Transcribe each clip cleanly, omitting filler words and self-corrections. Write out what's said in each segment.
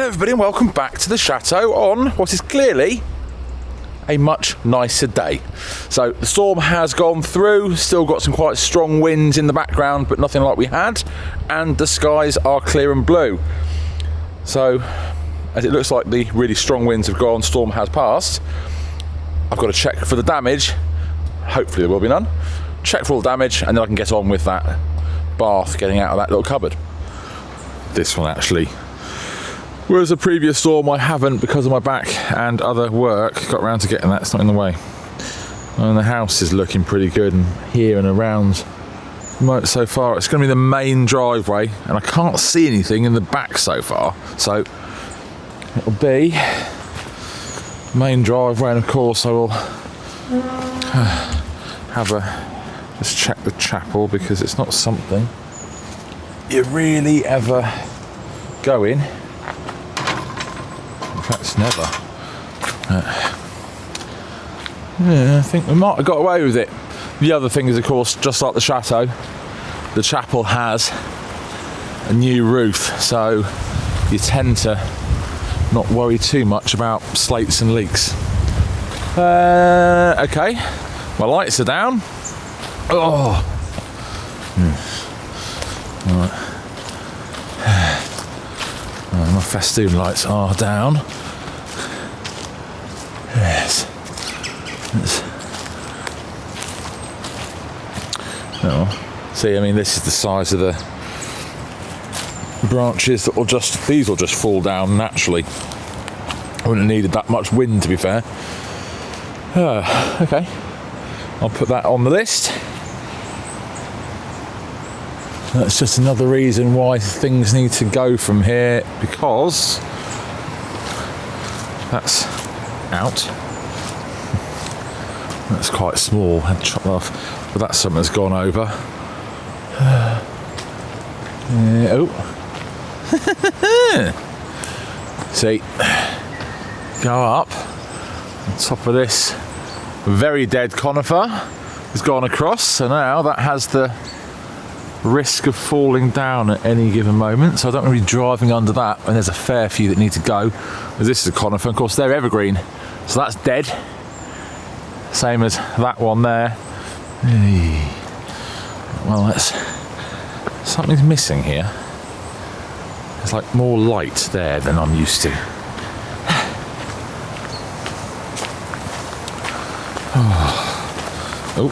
everybody and welcome back to the chateau on what is clearly a much nicer day. So the storm has gone through, still got some quite strong winds in the background, but nothing like we had, and the skies are clear and blue. So as it looks like the really strong winds have gone, storm has passed, I've got to check for the damage. Hopefully there will be none. Check for all the damage and then I can get on with that bath, getting out of that little cupboard. This one actually, whereas the previous storm I haven't, because of my back and other work, got around to getting that. It's not in the way. And the house is looking pretty good, and here and around so far it's going to be the main driveway, and I can't see anything in the back so far, so it'll be main driveway. And of course I will just check the chapel, because it's not something you really ever go in. That's never. Yeah, I think we might have got away with it. The other thing is, of course, just like the chateau, the chapel has a new roof, so you tend to not worry too much about slates and leaks. Okay, my lights are down. Oh. Right. My festoon lights are down. Yes. Oh. See, I mean, this is the size of the branches that these will just fall down naturally. I wouldn't have needed that much wind, to be fair. Okay. I'll put that on the list. That's just another reason why things need to go from here, because that's out. That's quite small, I had to chop that off, but that's something that's gone over. Oh. See, go up on top of this very dead conifer has gone across, so now that has the risk of falling down at any given moment, so I don't want to be driving under that, and there's a fair few that need to go, as this is a conifer. Of course they're evergreen, so that's dead, same as that one there. Well, something's missing here. There's like more light there than I'm used to. Oh,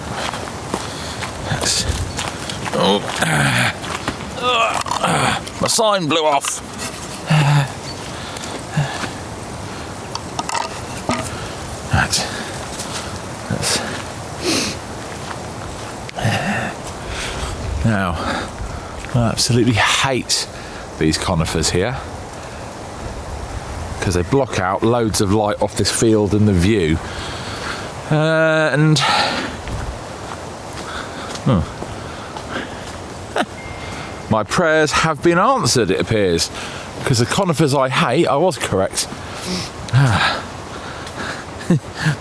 that's... Oh, my sign blew off. That's now, I absolutely hate these conifers here, because they block out loads of light off this field and the view. My prayers have been answered, it appears, because the conifers I hate, I was correct.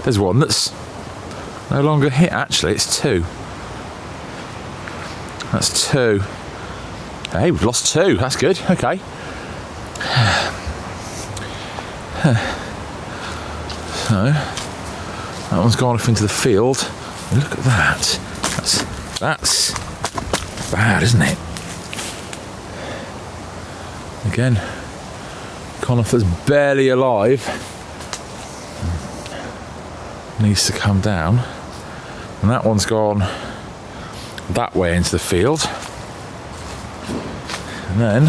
There's one that's no longer hit, actually, it's two. That's two. Hey, we've lost two, that's good, okay. So, that one's gone off into the field. Look at that. That's bad, isn't it? Again, conifer's barely alive. Needs to come down. And that one's gone that way into the field. And then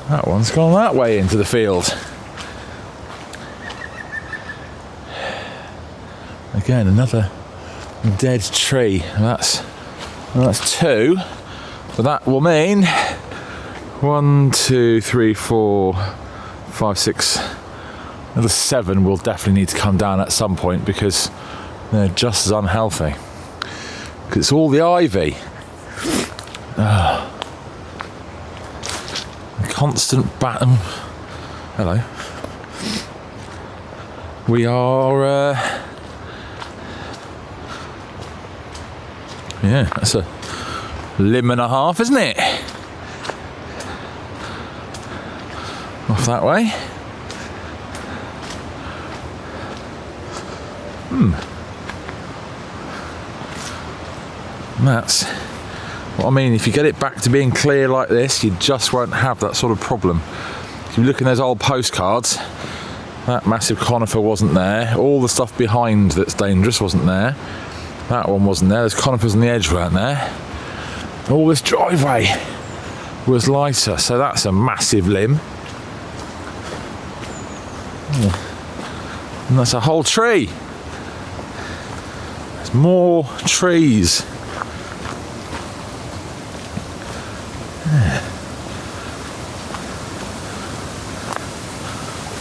that one's gone that way into the field. Again, another dead tree. That's two, but that will mean 1, 2, 3, 4, 5, 6, another 7 will definitely need to come down at some point, because they're just as unhealthy. Because it's all the ivy. Constant hello. We are yeah, that's a limb and a half, isn't it? Off that way. And that's what I mean. If you get it back to being clear like this, you just won't have that sort of problem. If you look in those old postcards, that massive conifer wasn't there. All the stuff behind that's dangerous wasn't there. That one wasn't there. Those conifers on the edge weren't there. All this driveway was lighter, so that's a massive limb. And that's a whole tree. There's more trees.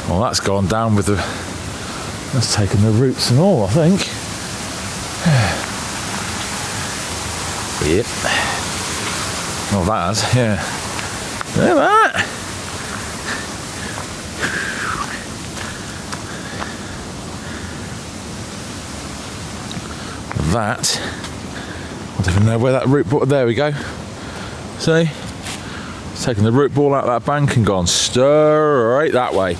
Well, that's gone down with the... That's taken the roots and all, I think. Yep. Well, that has, yeah. Look at that. That. I don't even know where that root ball... There we go. See? It's taken the root ball out of that bank and gone straight that way.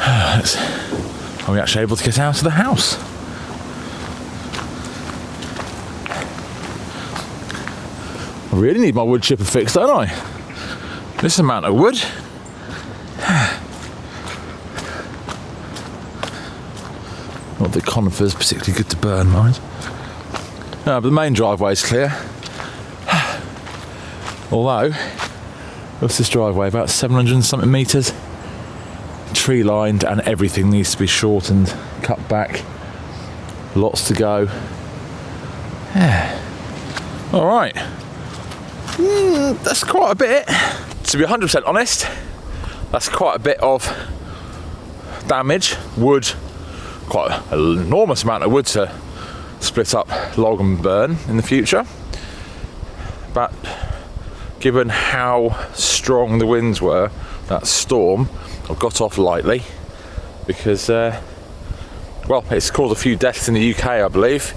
Are we actually able to get out of the house? I really need my wood chipper fixed, don't I? This amount of wood. Not that conifer's particularly good to burn, mind. No, but the main driveway is clear. Although, what's this driveway? About 700 and something metres. Tree lined, and everything needs to be shortened, cut back. Lots to go. Yeah. All right. That's quite a bit. To be 100% honest, that's quite a bit of damage. Wood, quite an enormous amount of wood to split up, log and burn in the future. But given how strong the winds were, that storm, I got off lightly because, well, it's caused a few deaths in the UK, I believe,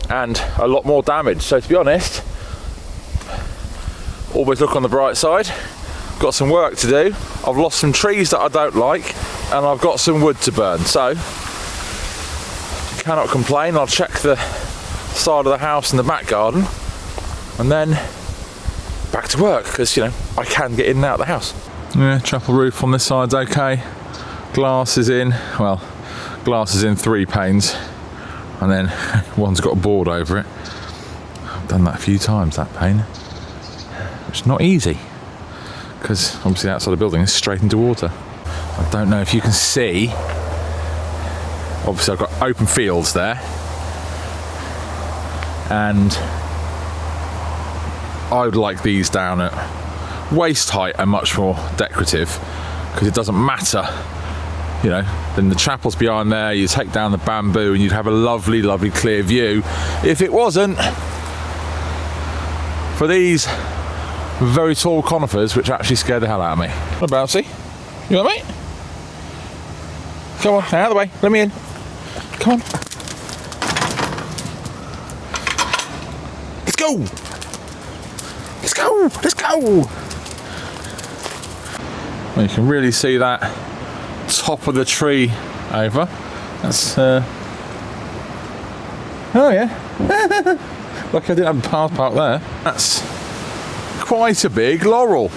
and a lot more damage. So to be honest, always look on the bright side. Got some work to do. I've lost some trees that I don't like, and I've got some wood to burn. So, cannot complain. I'll check the side of the house and the back garden, and then back to work, because, you know, I can get in and out of the house. Yeah, chapel roof on this side's okay. Glass is in, well, glass is in 3 panes, and then one's got a board over it. I've done that a few times, that pane. It's not easy, because obviously outside the building is straight into water. I don't know if you can see, obviously I've got open fields there, and I would like these down at waist height and much more decorative, because it doesn't matter, you know. Then the chapel's behind there, you take down the bamboo and you'd have a lovely, lovely clear view if it wasn't for these very tall conifers, which actually scared the hell out of me. What about, see? You want me? Come on, out of the way, let me in. Come on. Let's go! Let's go! Let's go! Well, you can really see that top of the tree over. That's, oh yeah. Lucky I didn't have a path park there. That's quite a big laurel.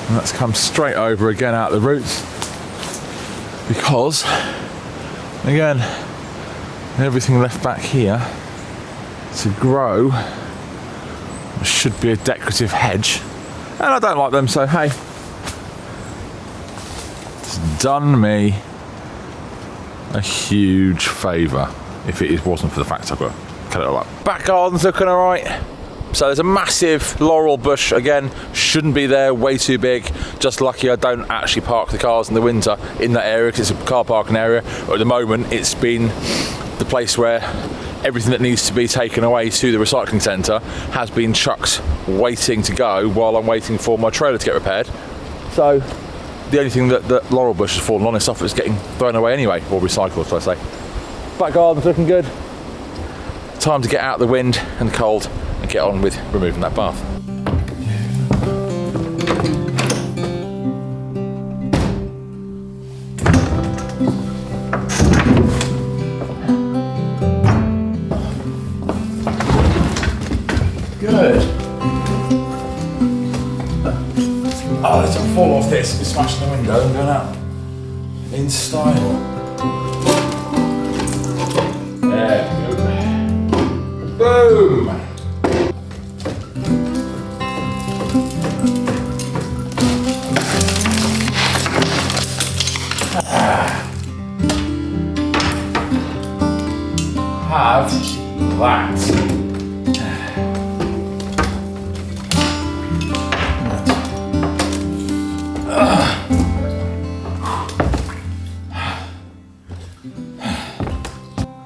And that's come straight over again out of the roots. Because, again, everything left back here to grow should be a decorative hedge. And I don't like them, so hey, it's done me a huge favour if it wasn't for the fact I've got to cut it all up. Back garden's looking alright. So there's a massive laurel bush, again, shouldn't be there, way too big. Just lucky I don't actually park the cars in the winter in that area, because it's a car parking area. But at the moment, it's been the place where everything that needs to be taken away to the recycling centre has been chucked, waiting to go while I'm waiting for my trailer to get repaired. So the only thing that the laurel bush has fallen on is stuff that's getting thrown away anyway, or recycled, should I say. Back garden's looking good. time to get out of the wind and the cold and get on with removing that bath. Good. Oh, let's not fall off this. We're smashing the window and going out in style. There we go. Boom! Have that.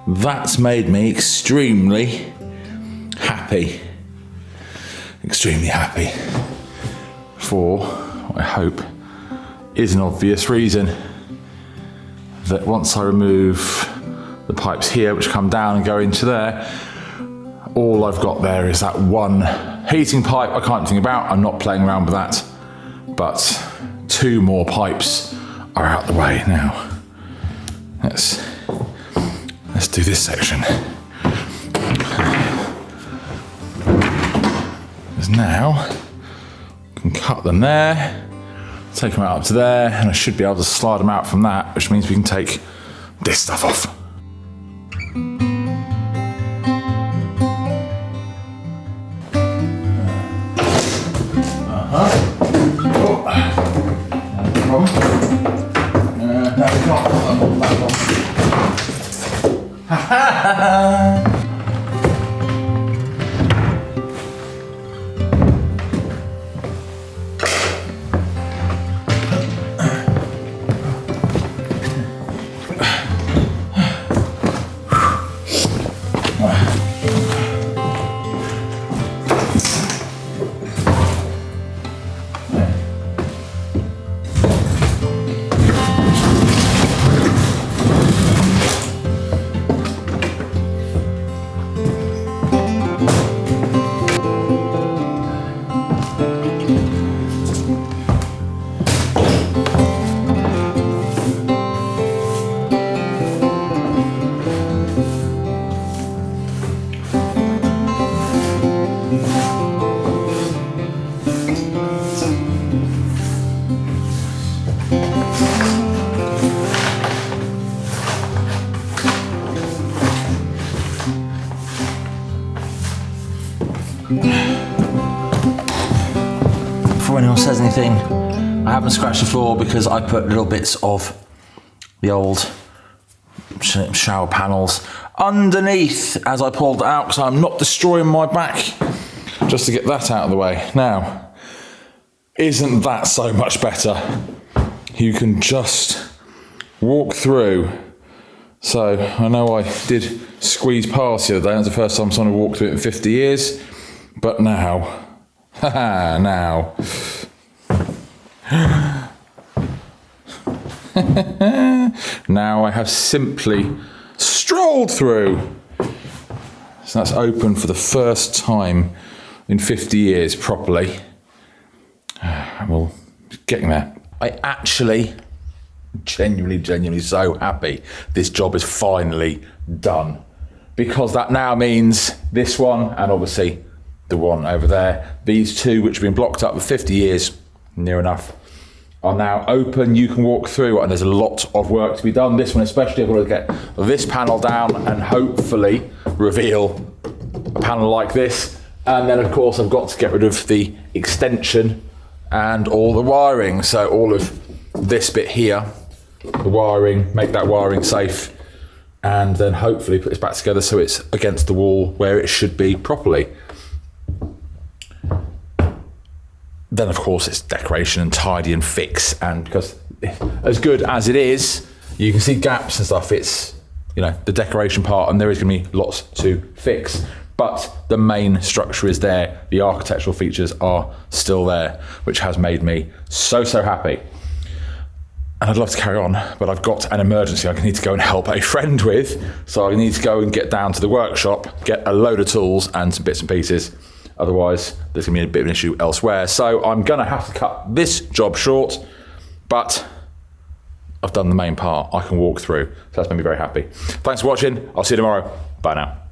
That's made me extremely happy. Extremely happy. For what I hope is an obvious reason. That once I remove the pipes here, which come down and go into there, all I've got there is that one heating pipe I can't think about. I'm not playing around with that. But 2 more pipes are out the way now. Let's do this section. Because now I can cut them there, take them out up to there, and I should be able to slide them out from that, which means we can take this stuff off. Before anyone says anything, I haven't scratched the floor because I put little bits of the old shower panels underneath as I pulled it out, because I'm not destroying my back, just to get that out of the way. Now, isn't that so much better? You can just walk through. So I know I did squeeze past the other day. That's the first time someone walked through it in 50 years. But now, now. Now I have simply strolled through. So that's open for the first time in 50 years properly. Well, getting there. I actually genuinely so happy this job is finally done, because that now means this one, and obviously the one over there, these 2 which have been blocked up for 50 years, near enough, are now open. You can walk through, and there's a lot of work to be done. This one especially, I've got to get this panel down and hopefully reveal a panel like this, and then of course I've got to get rid of the extension and all the wiring. So all of this bit here, the wiring, make that wiring safe, and then hopefully put this back together so it's against the wall where it should be properly. Then of course it's decoration and tidy and fix, and because as good as it is, you can see gaps and stuff. It's, you know, the decoration part, and there is going to be lots to fix. But the main structure is there. The architectural features are still there, which has made me so happy. And I'd love to carry on, but I've got an emergency I need to go and help a friend with. So I need to go and get down to the workshop, get a load of tools and some bits and pieces. Otherwise, there's going to be a bit of an issue elsewhere. So I'm going to have to cut this job short, but I've done the main part. I can walk through. So that's made me very happy. Thanks for watching. I'll see you tomorrow. Bye now.